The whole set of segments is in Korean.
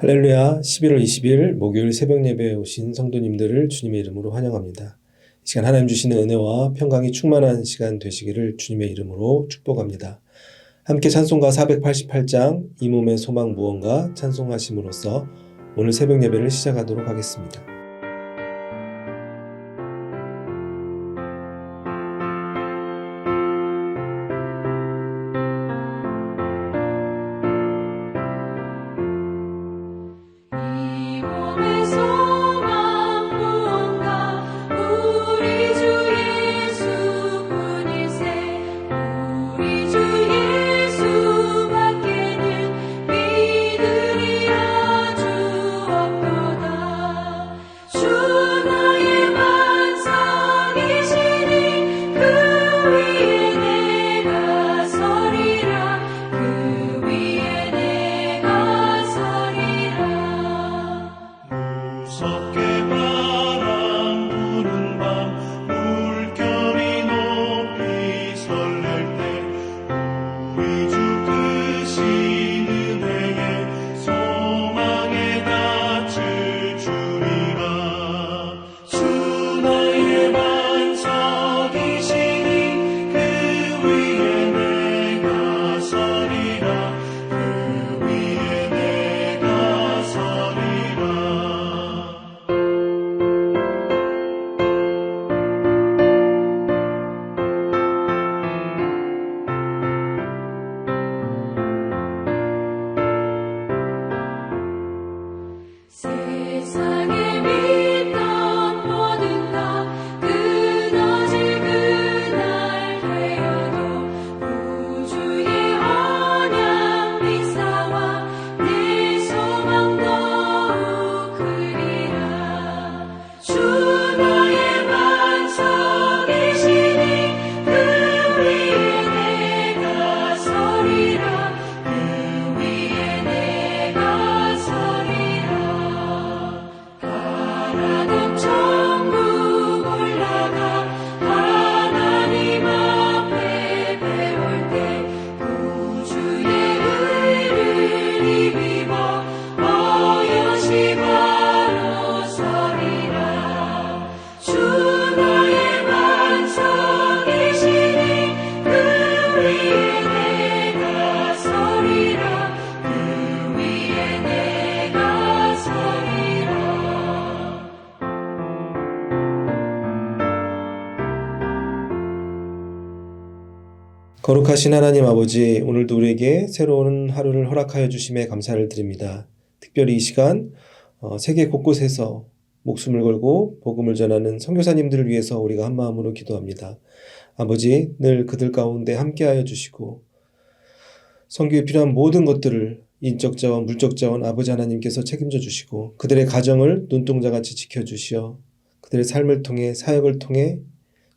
할렐루야. 11월 20일 목요일 새벽 예배에 오신 성도님들을 주님의 이름으로 환영합니다. 이 시간 하나님 주시는 은혜와 평강이 충만한 시간 되시기를 주님의 이름으로 축복합니다. 함께 찬송가 488장 이 몸의 소망 무언가 찬송하심으로써 오늘 새벽 예배를 시작하도록 하겠습니다. 거룩하신 하나님 아버지, 오늘도 우리에게 새로운 하루를 허락하여 주심에 감사를 드립니다. 특별히 이 시간 세계 곳곳에서 목숨을 걸고 복음을 전하는 선교사님들을 위해서 우리가 한 마음으로 기도합니다. 아버지, 늘 그들 가운데 함께하여 주시고 선교에 필요한 모든 것들을 인적 자원, 물적 자원 아버지 하나님께서 책임져 주시고 그들의 가정을 눈동자같이 지켜주시어 그들의 삶을 통해 사역을 통해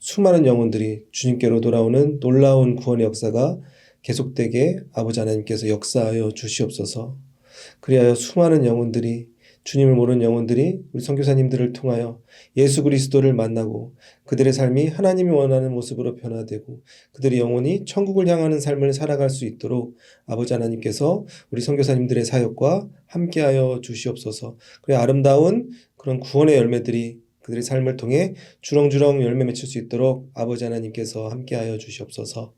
수많은 영혼들이 주님께로 돌아오는 놀라운 구원의 역사가 계속되게 아버지 하나님께서 역사하여 주시옵소서. 그리하여 수많은 영혼들이 주님을 모르는 영혼들이 우리 선교사님들을 통하여 예수 그리스도를 만나고 그들의 삶이 하나님이 원하는 모습으로 변화되고 그들의 영혼이 천국을 향하는 삶을 살아갈 수 있도록 아버지 하나님께서 우리 선교사님들의 사역과 함께하여 주시옵소서. 그래 아름다운 그런 구원의 열매들이 그들의 삶을 통해 주렁주렁 열매 맺힐 수 있도록 아버지 하나님께서 함께하여 주시옵소서.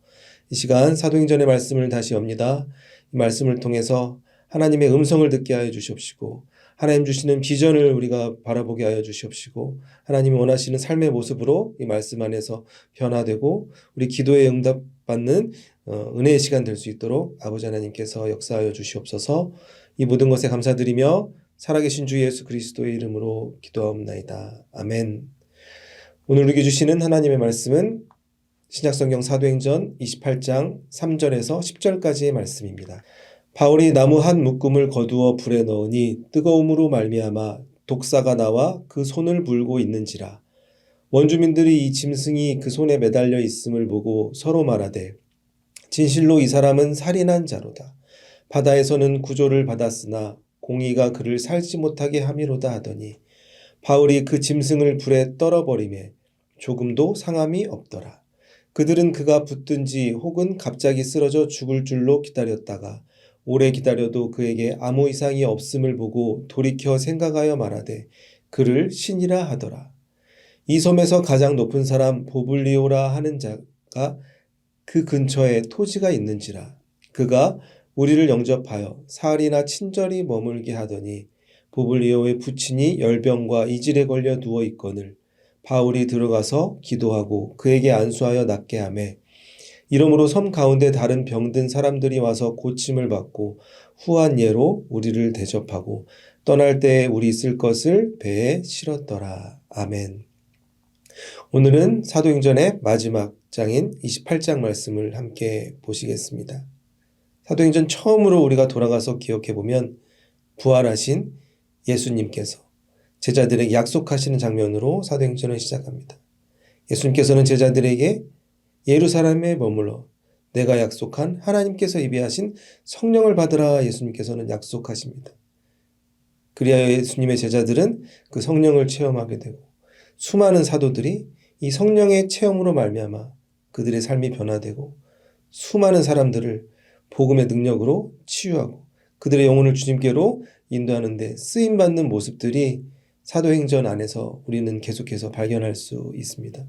이 시간 사도행전의 말씀을 다시 엽니다. 이 말씀을 통해서 하나님의 음성을 듣게 하여 주시옵시고 하나님 주시는 비전을 우리가 바라보게 하여 주시옵시고 하나님이 원하시는 삶의 모습으로 이 말씀 안에서 변화되고 우리 기도에 응답받는 은혜의 시간 될 수 있도록 아버지 하나님께서 역사하여 주시옵소서. 이 모든 것에 감사드리며 살아계신 주 예수 그리스도의 이름으로 기도하옵나이다. 아멘. 오늘 우리에게 주시는 하나님의 말씀은 신약성경 사도행전 28장 3절에서 10절까지의 말씀입니다. 바울이 나무 한 묶음을 거두어 불에 넣으니 뜨거움으로 말미암아 독사가 나와 그 손을 물고 있는지라. 원주민들이 이 짐승이 그 손에 매달려 있음을 보고 서로 말하되 진실로 이 사람은 살인한 자로다. 바다에서는 구조를 받았으나 공의가 그를 살지 못하게 함이로다 하더니 바울이 그 짐승을 불에 떨어버리매 조금도 상함이 없더라. 그들은 그가 붙든지 혹은 갑자기 쓰러져 죽을 줄로 기다렸다가 오래 기다려도 그에게 아무 이상이 없음을 보고 돌이켜 생각하여 말하되 그를 신이라 하더라. 이 섬에서 가장 높은 사람 보블리오라 하는 자가 그 근처에 토지가 있는지라. 그가 우리를 영접하여 사흘이나 친절히 머물게 하더니 보블리오의 부친이 열병과 이질에 걸려 누워 있거늘 바울이 들어가서 기도하고 그에게 안수하여 낫게 하매 이러므로 섬 가운데 다른 병든 사람들이 와서 고침을 받고 후한 예로 우리를 대접하고 떠날 때에 우리 쓸 것을 배에 실었더라. 아멘. 오늘은 사도행전의 마지막 장인 28장 말씀을 함께 보시겠습니다. 사도행전 처음으로 우리가 돌아가서 기억해 보면 부활하신 예수님께서 제자들에게 약속하시는 장면으로 사도행전을 시작합니다. 예수님께서는 제자들에게 예루살렘에 머물러 내가 약속한 하나님께서 예비하신 성령을 받으라 예수님께서는 약속하십니다. 그리하여 예수님의 제자들은 그 성령을 체험하게 되고 수많은 사도들이 이 성령의 체험으로 말미암아 그들의 삶이 변화되고 수많은 사람들을 복음의 능력으로 치유하고 그들의 영혼을 주님께로 인도하는 데 쓰임받는 모습들이 사도행전 안에서 우리는 계속해서 발견할 수 있습니다.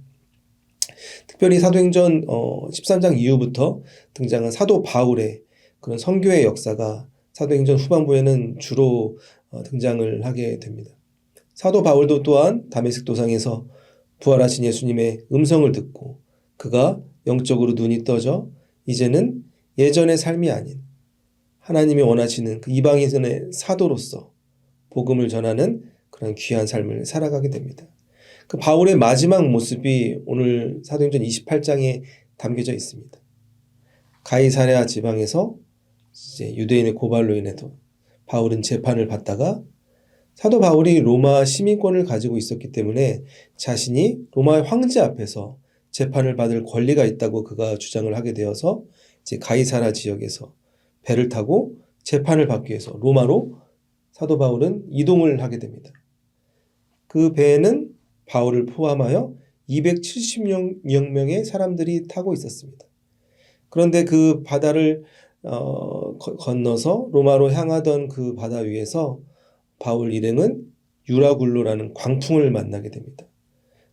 특별히 사도행전 13장 이후부터 등장한 사도 바울의 그런 선교의 역사가 사도행전 후반부에는 주로 등장을 하게 됩니다. 사도 바울도 또한 다메섹 도상에서 부활하신 예수님의 음성을 듣고 그가 영적으로 눈이 떠져 이제는 예전의 삶이 아닌 하나님이 원하시는 그 이방인의 사도로서 복음을 전하는 그런 귀한 삶을 살아가게 됩니다. 그 바울의 마지막 모습이 오늘 사도행전 28장에 담겨져 있습니다. 가이사랴 지방에서 이제 유대인의 고발로 인해서 바울은 재판을 받다가 사도 바울이 로마 시민권을 가지고 있었기 때문에 자신이 로마의 황제 앞에서 재판을 받을 권리가 있다고 그가 주장을 하게 되어서 이제 가이사랴 지역에서 배를 타고 재판을 받기 위해서 로마로 사도 바울은 이동을 하게 됩니다. 그 배에는 바울을 포함하여 270명의 사람들이 타고 있었습니다. 그런데 그 바다를 건너서 로마로 향하던 그 바다 위에서 바울 일행은 유라굴로라는 광풍을 만나게 됩니다.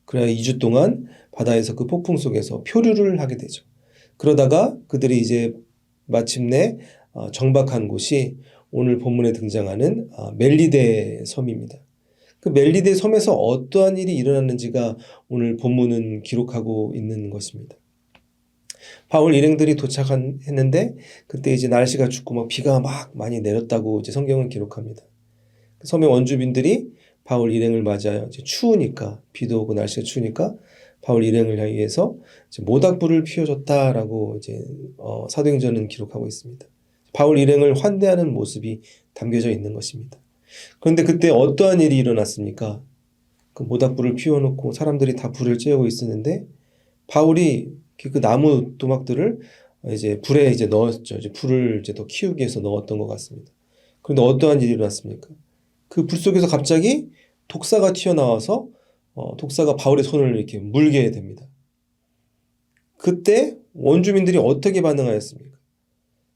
그래야 2주 동안 바다에서 그 폭풍 속에서 표류를 하게 되죠. 그러다가 그들이 이제 마침내 정박한 곳이 오늘 본문에 등장하는 멜리데 섬입니다. 그 멜리데 섬에서 어떠한 일이 일어났는지가 오늘 본문은 기록하고 있는 것입니다. 바울 일행들이 도착했는데 그때 이제 날씨가 춥고 막 비가 막 많이 내렸다고 이제 성경은 기록합니다. 섬의 원주민들이 바울 일행을 맞아요. 이제 추우니까 비도 오고 날씨가 추우니까 바울 일행을 위해서 모닥불을 피워줬다라고 이제 사도행전은 기록하고 있습니다. 바울 일행을 환대하는 모습이 담겨져 있는 것입니다. 그런데 그때 어떠한 일이 일어났습니까? 그 모닥불을 피워놓고 사람들이 다 불을 쬐고 있었는데 바울이 그 나무 도막들을 이제 불에 이제 넣었죠. 이제 불을 이제 더 키우기 위해서 넣었던 것 같습니다. 그런데 어떠한 일이 일어났습니까? 그 불 속에서 갑자기 독사가 튀어나와서 독사가 바울의 손을 이렇게 물게 됩니다. 그때 원주민들이 어떻게 반응하였습니까?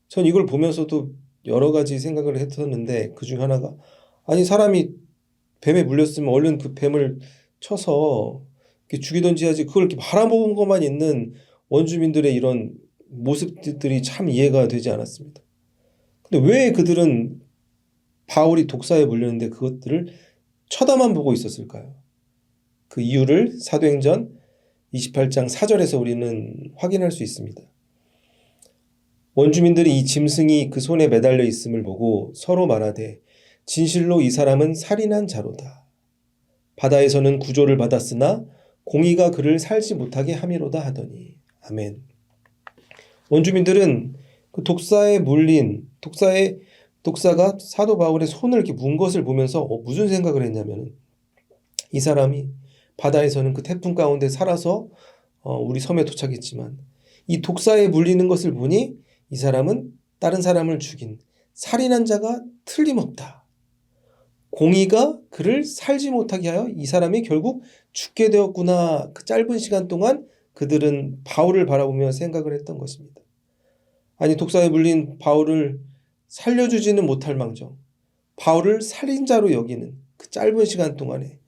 전 이걸 보면서도 여러 가지 생각을 했었는데 그중 하나가 아니 사람이 뱀에 물렸으면 얼른 그 뱀을 쳐서 이렇게 죽이던지 하지 그걸 이렇게 바라보는 것만 있는 원주민들의 이런 모습들이 참 이해가 되지 않았습니다. 근데 왜 그들은 바울이 독사에 물렸는데 그것들을 쳐다만 보고 있었을까요? 그 이유를 사도행전 28장 4절에서 우리는 확인할 수 있습니다. 원주민들이 이 짐승이 그 손에 매달려 있음을 보고 서로 말하되 진실로 이 사람은 살인한 자로다. 바다에서는 구조를 받았으나 공의가 그를 살지 못하게 함이로다 하더니. 아멘. 원주민들은 그 독사에 물린 독사가 사도 바울의 손을 이렇게 문 것을 보면서 무슨 생각을 했냐면 이 사람이 바다에서는 그 태풍 가운데 살아서 우리 섬에 도착했지만 이 독사에 물리는 것을 보니 이 사람은 다른 사람을 죽인 살인한 자가 틀림없다. 공의가 그를 살지 못하게 하여 이 사람이 결국 죽게 되었구나. 그 짧은 시간 동안 그들은 바울을 바라보며 생각을 했던 것입니다. 아니 독사에 물린 바울을 살려주지는 못할 망정 바울을 살인자로 여기는 그 짧은 시간 동안에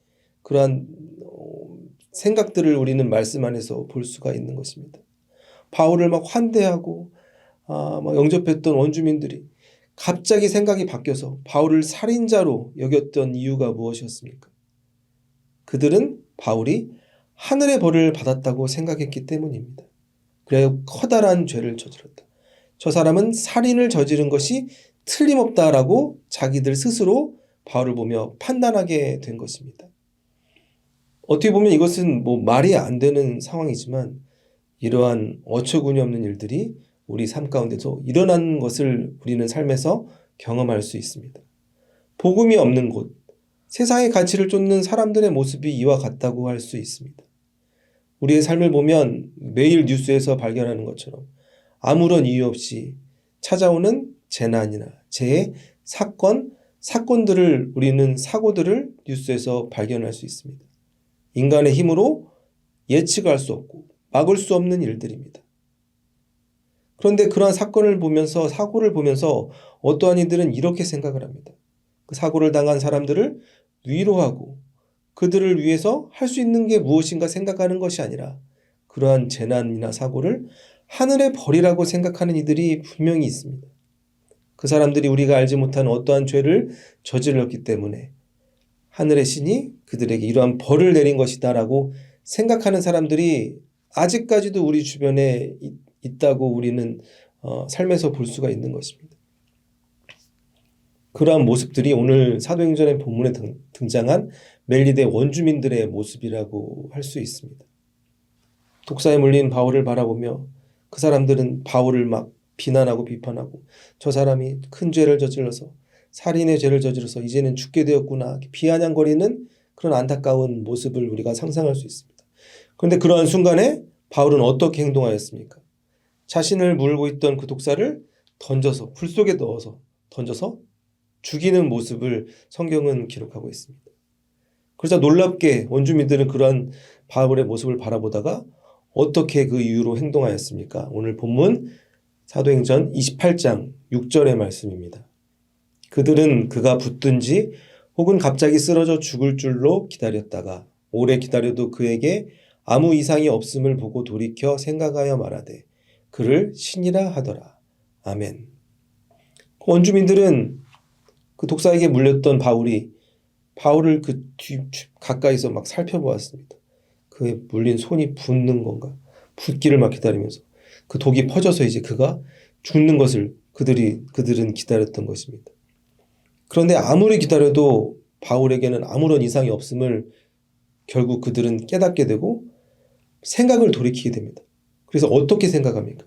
그러한 생각들을 우리는 말씀 안에서 볼 수가 있는 것입니다. 바울을 막 환대하고 막 영접했던 원주민들이 갑자기 생각이 바뀌어서 바울을 살인자로 여겼던 이유가 무엇이었습니까? 그들은 바울이 하늘의 벌을 받았다고 생각했기 때문입니다. 그래 커다란 죄를 저질렀다. 저 사람은 살인을 저지른 것이 틀림없다라고 자기들 스스로 바울을 보며 판단하게 된 것입니다. 어떻게 보면 이것은 말이 안 되는 상황이지만 이러한 어처구니 없는 일들이 우리 삶 가운데서 일어나는 것을 우리는 삶에서 경험할 수 있습니다. 복음이 없는 곳, 세상의 가치를 쫓는 사람들의 모습이 이와 같다고 할 수 있습니다. 우리의 삶을 보면 매일 뉴스에서 발견하는 것처럼 아무런 이유 없이 찾아오는 재난이나 재해, 사건들을 우리는 사고들을 뉴스에서 발견할 수 있습니다. 인간의 힘으로 예측할 수 없고 막을 수 없는 일들입니다. 그런데 그러한 사고를 보면서 어떠한 이들은 이렇게 생각을 합니다. 그 사고를 당한 사람들을 위로하고 그들을 위해서 할 수 있는 게 무엇인가 생각하는 것이 아니라 그러한 재난이나 사고를 하늘의 벌이라고 생각하는 이들이 분명히 있습니다. 그 사람들이 우리가 알지 못한 어떠한 죄를 저질렀기 때문에 하늘의 신이 그들에게 이러한 벌을 내린 것이다라고 생각하는 사람들이 아직까지도 우리 주변에 있다고 우리는 삶에서 볼 수가 있는 것입니다. 그러한 모습들이 오늘 사도행전의 본문에 등장한 멜리데 원주민들의 모습이라고 할 수 있습니다. 독사에 물린 바울을 바라보며 그 사람들은 바울을 막 비난하고 비판하고 저 사람이 큰 죄를 저질러서 살인의 죄를 저질러서 이제는 죽게 되었구나 비아냥거리는 그런 안타까운 모습을 우리가 상상할 수 있습니다. 그런데 그러한 순간에 바울은 어떻게 행동하였습니까? 자신을 물고 있던 그 독사를 불 속에 던져서 죽이는 모습을 성경은 기록하고 있습니다. 그러자 놀랍게 원주민들은 그러한 바울의 모습을 바라보다가 어떻게 그 이유로 행동하였습니까? 오늘 본문 사도행전 28장 6절의 말씀입니다. 그들은 그가 붙든지 혹은 갑자기 쓰러져 죽을 줄로 기다렸다가 오래 기다려도 그에게 아무 이상이 없음을 보고 돌이켜 생각하여 말하되 그를 신이라 하더라. 아멘. 원주민들은 그 독사에게 물렸던 바울을 가까이서 막 살펴보았습니다. 그의 물린 손이 붓는 건가? 붓기를 막 기다리면서 그 독이 퍼져서 이제 그가 죽는 것을 그들은 기다렸던 것입니다. 그런데 아무리 기다려도 바울에게는 아무런 이상이 없음을 결국 그들은 깨닫게 되고 생각을 돌이키게 됩니다. 그래서 어떻게 생각합니까?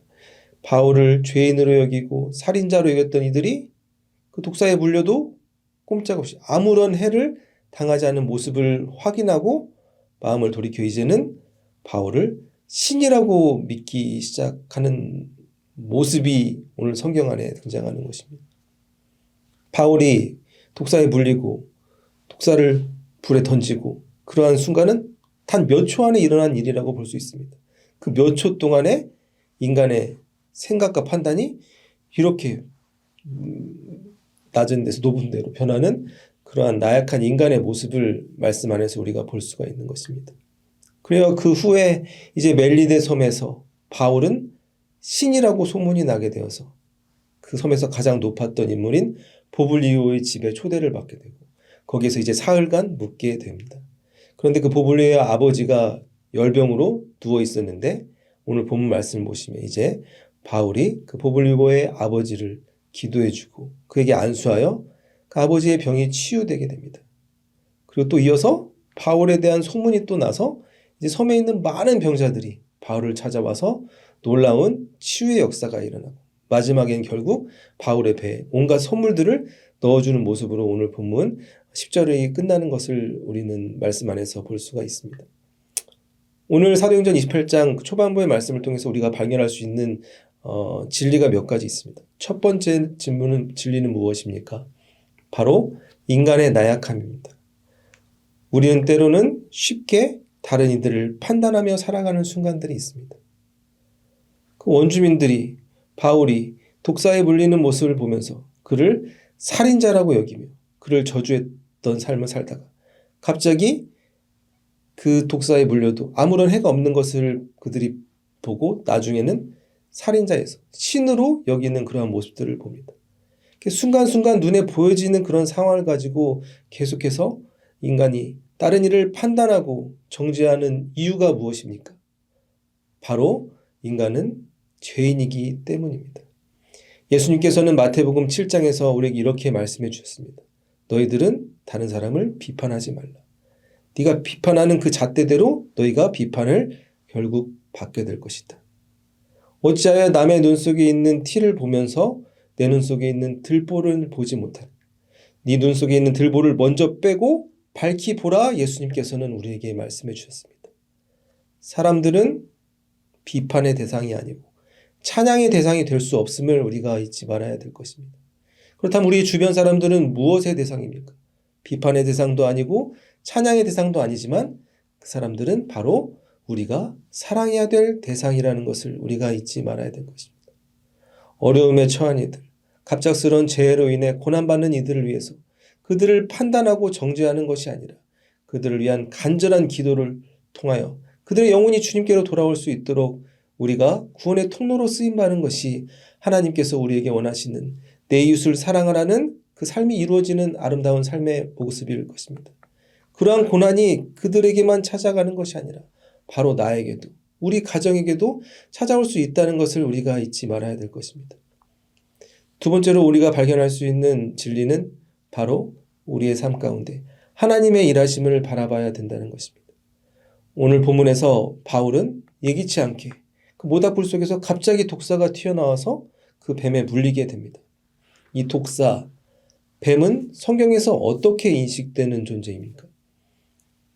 바울을 죄인으로 여기고 살인자로 여겼던 이들이 그 독사에 물려도 꼼짝없이 아무런 해를 당하지 않은 모습을 확인하고 마음을 돌이켜 이제는 바울을 신이라고 믿기 시작하는 모습이 오늘 성경 안에 등장하는 것입니다. 바울이 독사에 물리고 독사를 불에 던지고 그러한 순간은 단 몇 초 안에 일어난 일이라고 볼 수 있습니다. 그 몇 초 동안에 인간의 생각과 판단이 이렇게 낮은 데서 높은 데로 변하는 그러한 나약한 인간의 모습을 말씀 안에서 우리가 볼 수가 있는 것입니다. 그래야 그 후에 이제 멜리데 섬에서 바울은 신이라고 소문이 나게 되어서 그 섬에서 가장 높았던 인물인 보블리오의 집에 초대를 받게 되고 거기에서 이제 사흘간 묵게 됩니다. 그런데 그 보블리오의 아버지가 열병으로 누워 있었는데 오늘 본문 말씀을 보시면 이제 바울이 그 보블리오의 아버지를 기도해주고 그에게 안수하여 그 아버지의 병이 치유되게 됩니다. 그리고 또 이어서 바울에 대한 소문이 또 나서 이제 섬에 있는 많은 병자들이 바울을 찾아와서 놀라운 치유의 역사가 일어나고 마지막엔 결국 바울의 배에 온갖 선물들을 넣어주는 모습으로 오늘 본문 10절이 끝나는 것을 우리는 말씀 안에서 볼 수가 있습니다. 오늘 사도행전 28장 초반부의 말씀을 통해서 우리가 발견할 수 있는 진리가 몇 가지 있습니다. 첫 번째 진리는 무엇입니까? 바로 인간의 나약함입니다. 우리는 때로는 쉽게 다른 이들을 판단하며 살아가는 순간들이 있습니다. 그 원주민들이 바울이 독사에 물리는 모습을 보면서 그를 살인자라고 여기며 그를 저주했던 삶을 살다가 갑자기 그 독사에 물려도 아무런 해가 없는 것을 그들이 보고 나중에는 살인자에서 신으로 여기는 그러한 모습들을 봅니다. 순간순간 눈에 보여지는 그런 상황을 가지고 계속해서 인간이 다른 일을 판단하고 정죄하는 이유가 무엇입니까? 바로 인간은 죄인이기 때문입니다. 예수님께서는 마태복음 7장에서 우리에게 이렇게 말씀해 주셨습니다. 너희들은 다른 사람을 비판하지 말라. 네가 비판하는 그 잣대대로 너희가 비판을 결국 받게 될 것이다. 어찌하여 남의 눈 속에 있는 티를 보면서 내 눈 속에 있는 들보를 보지 못하는 네 눈 속에 있는 들보를 먼저 빼고 밝히 보라 예수님께서는 우리에게 말씀해 주셨습니다. 사람들은 비판의 대상이 아니고 찬양의 대상이 될 수 없음을 우리가 잊지 말아야 될 것입니다. 그렇다면 우리 주변 사람들은 무엇의 대상입니까? 비판의 대상도 아니고 찬양의 대상도 아니지만 그 사람들은 바로 우리가 사랑해야 될 대상이라는 것을 우리가 잊지 말아야 될 것입니다. 어려움에 처한 이들, 갑작스러운 재해로 인해 고난받는 이들을 위해서 그들을 판단하고 정죄하는 것이 아니라 그들을 위한 간절한 기도를 통하여 그들의 영혼이 주님께로 돌아올 수 있도록 우리가 구원의 통로로 쓰임받는 것이 하나님께서 우리에게 원하시는 내 이웃을 사랑하라는 그 삶이 이루어지는 아름다운 삶의 모습일 것입니다. 그러한 고난이 그들에게만 찾아가는 것이 아니라 바로 나에게도 우리 가정에게도 찾아올 수 있다는 것을 우리가 잊지 말아야 될 것입니다. 두 번째로 우리가 발견할 수 있는 진리는 바로 우리의 삶 가운데 하나님의 일하심을 바라봐야 된다는 것입니다. 오늘 본문에서 바울은 예기치 않게 그 모닥불 속에서 갑자기 독사가 튀어나와서 그 뱀에 물리게 됩니다. 이 독사, 뱀은 성경에서 어떻게 인식되는 존재입니까?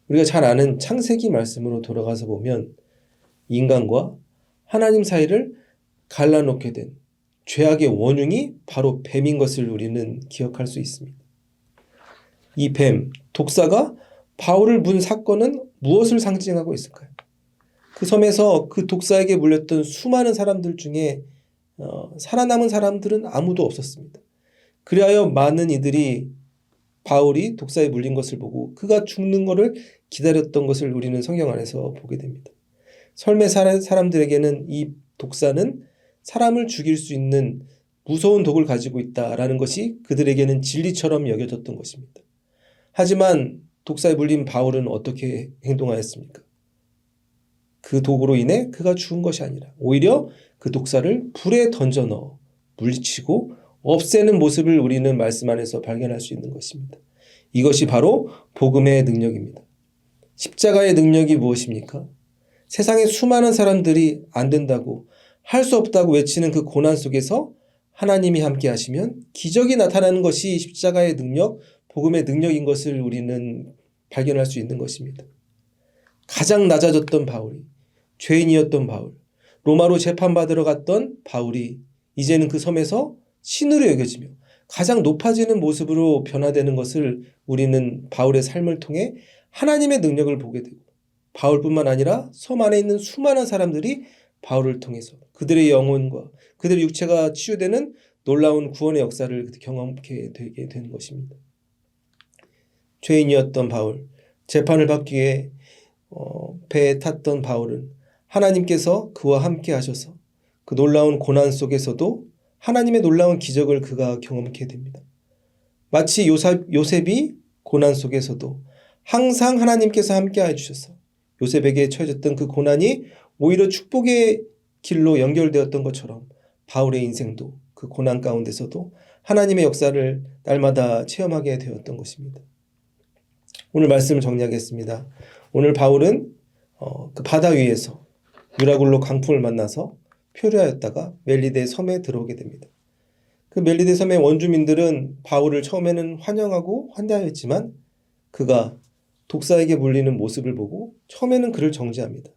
우리가 잘 아는 창세기 말씀으로 돌아가서 보면 인간과 하나님 사이를 갈라놓게 된 죄악의 원흉이 바로 뱀인 것을 우리는 기억할 수 있습니다. 이 뱀, 독사가 바울을 문 사건은 무엇을 상징하고 있을까요? 그 섬에서 그 독사에게 물렸던 수많은 사람들 중에 살아남은 사람들은 아무도 없었습니다. 그리하여 많은 이들이 바울이 독사에 물린 것을 보고 그가 죽는 것을 기다렸던 것을 우리는 성경 안에서 보게 됩니다. 삶의 사람들에게는 이 독사는 사람을 죽일 수 있는 무서운 독을 가지고 있다라는 것이 그들에게는 진리처럼 여겨졌던 것입니다. 하지만 독사에 물린 바울은 어떻게 행동하였습니까? 그 독으로 인해 그가 죽은 것이 아니라 오히려 그 독사를 불에 던져 넣어 물리치고 없애는 모습을 우리는 말씀 안에서 발견할 수 있는 것입니다. 이것이 바로 복음의 능력입니다. 십자가의 능력이 무엇입니까? 세상의 수많은 사람들이 안 된다고 할 수 없다고 외치는 그 고난 속에서 하나님이 함께 하시면 기적이 나타나는 것이 십자가의 능력, 복음의 능력인 것을 우리는 발견할 수 있는 것입니다. 가장 낮아졌던 바울이, 죄인이었던 바울, 로마로 재판받으러 갔던 바울이 이제는 그 섬에서 신으로 여겨지며 가장 높아지는 모습으로 변화되는 것을 우리는 바울의 삶을 통해 하나님의 능력을 보게 되고 바울뿐만 아니라 섬 안에 있는 수많은 사람들이 바울을 통해서 그들의 영혼과 그들의 육체가 치유되는 놀라운 구원의 역사를 경험하게 되게 되는 것입니다. 죄인이었던 바울, 재판을 받기 위해 배에 탔던 바울은 하나님께서 그와 함께 하셔서 그 놀라운 고난 속에서도 하나님의 놀라운 기적을 그가 경험하게 됩니다. 마치 요셉이 고난 속에서도 항상 하나님께서 함께 해주셔서 요셉에게 처해졌던 그 고난이 오히려 축복의 길로 연결되었던 것처럼 바울의 인생도 그 고난 가운데서도 하나님의 역사를 날마다 체험하게 되었던 것입니다. 오늘 말씀을 정리하겠습니다. 오늘 바울은 그 바다 위에서 유라굴로 강풍을 만나서 표류하였다가 멜리데 섬에 들어오게 됩니다. 그 멜리데 섬의 원주민들은 바울을 처음에는 환영하고 환대하였지만 그가 독사에게 물리는 모습을 보고 처음에는 그를 정죄합니다.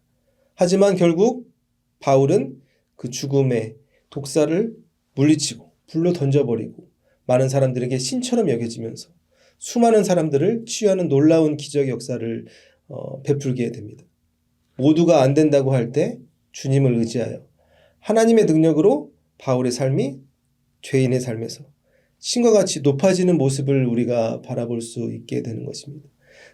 하지만 결국 바울은 그 죽음의 독사를 물리치고 불로 던져버리고 많은 사람들에게 신처럼 여겨지면서 수많은 사람들을 치유하는 놀라운 기적의 역사를 베풀게 됩니다. 모두가 안 된다고 할 때 주님을 의지하여 하나님의 능력으로 바울의 삶이 죄인의 삶에서 신과 같이 높아지는 모습을 우리가 바라볼 수 있게 되는 것입니다.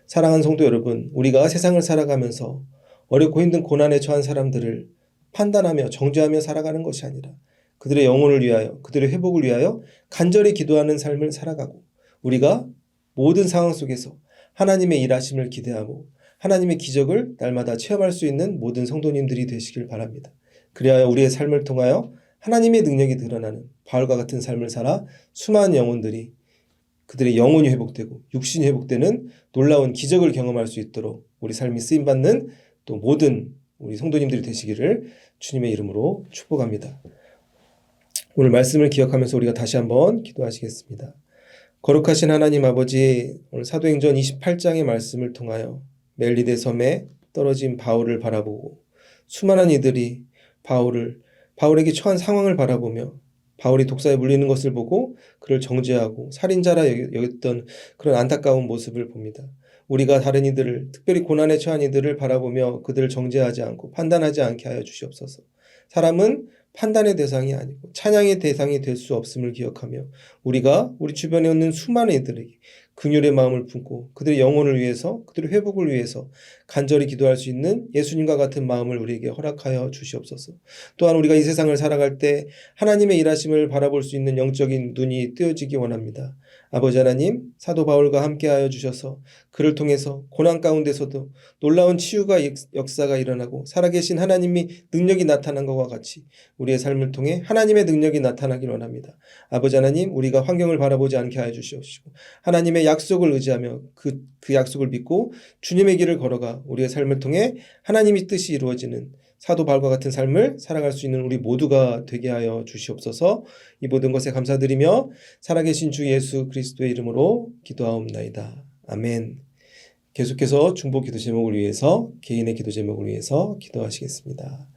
사랑하는 성도 여러분, 우리가 세상을 살아가면서 어렵고 힘든 고난에 처한 사람들을 판단하며 정죄하며 살아가는 것이 아니라 그들의 영혼을 위하여, 그들의 회복을 위하여 간절히 기도하는 삶을 살아가고 우리가 모든 상황 속에서 하나님의 일하심을 기대하고 하나님의 기적을 날마다 체험할 수 있는 모든 성도님들이 되시길 바랍니다. 그리하여 우리의 삶을 통하여 하나님의 능력이 드러나는 바울과 같은 삶을 살아 수많은 영혼들이 그들의 영혼이 회복되고 육신이 회복되는 놀라운 기적을 경험할 수 있도록 우리 삶이 쓰임받는 또 모든 우리 성도님들이 되시기를 주님의 이름으로 축복합니다. 오늘 말씀을 기억하면서 우리가 다시 한번 기도하시겠습니다. 거룩하신 하나님 아버지, 오늘 사도행전 28장의 말씀을 통하여 멜리데 섬에 떨어진 바울을 바라보고 수많은 이들이 바울에게 처한 상황을 바라보며 바울이 독사에 물리는 것을 보고 그를 정죄하고 살인자라 여겼던 그런 안타까운 모습을 봅니다. 우리가 다른 이들을, 특별히 고난에 처한 이들을 바라보며 그들을 정죄하지 않고 판단하지 않게 하여 주시옵소서. 사람은 판단의 대상이 아니고 찬양의 대상이 될 수 없음을 기억하며 우리가 우리 주변에 있는 수많은 이들에게 긍휼의 마음을 품고 그들의 영혼을 위해서, 그들의 회복을 위해서 간절히 기도할 수 있는 예수님과 같은 마음을 우리에게 허락하여 주시옵소서. 또한 우리가 이 세상을 살아갈 때 하나님의 일하심을 바라볼 수 있는 영적인 눈이 뜨여지기 원합니다. 아버지 하나님, 사도 바울과 함께하여 주셔서 그를 통해서 고난 가운데서도 놀라운 치유가 역사가 일어나고 살아계신 하나님이 능력이 나타난 것과 같이 우리의 삶을 통해 하나님의 능력이 나타나길 원합니다. 아버지 하나님, 우리가 환경을 바라보지 않게 하여 주시옵시고 하나님의 약속을 의지하며 그 약속을 믿고 주님의 길을 걸어가 우리의 삶을 통해 하나님의 뜻이 이루어지는 사도 바울과 같은 삶을 살아갈 수 있는 우리 모두가 되게 하여 주시옵소서. 이 모든 것에 감사드리며 살아계신 주 예수 그리스도의 이름으로 기도하옵나이다. 아멘. 계속해서 중보 기도 제목을 위해서, 개인의 기도 제목을 위해서 기도하시겠습니다.